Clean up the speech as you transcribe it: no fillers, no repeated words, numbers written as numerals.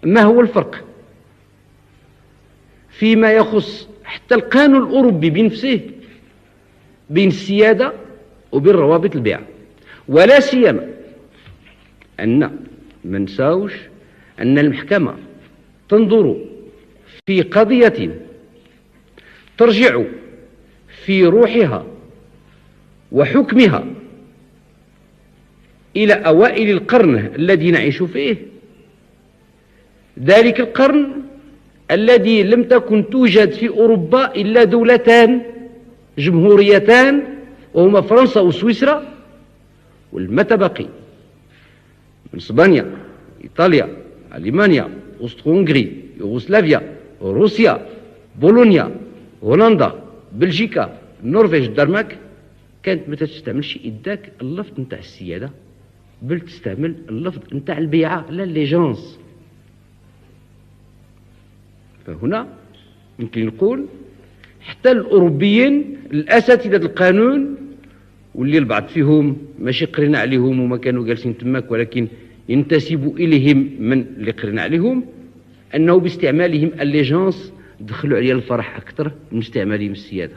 ما هو الفرق فيما يخص حتى القانون الأوروبي بنفسه بين السيادة وبين روابط البيع؟ ولا سيما أن ما نساوش أن المحكمة تنظر في قضية ترجع في روحها وحكمها إلى أوائل القرن الذي نعيش فيه، ذلك القرن الذي لم تكن توجد في أوروبا إلا دولتان جمهوريتان، وهما فرنسا وسويسرا، والما تبقي من اسبانيا، ايطاليا، المانيا، اوسترو-هنغري، يوغوسلافيا، روسيا، بولونيا، هولندا، بلجيكا، النرويج، الدنمارك، كانت ما تستعملش إداك اللفظ نتاع السيادة، بل تستعمل اللفظ نتاع البيعة، لا ليجانس. فهنا يمكن نقول حتى الأوروبيين الأساتذة القانون، واللي البعض فيهم ماشي قرينا عليهم وما كانوا جالسين تماك، ولكن ينتسبوا إليهم من اللي قرينا عليهم، أنه باستعمالهم الليجانس دخلوا عليها الفرح أكثر من استعمالهم السيادة.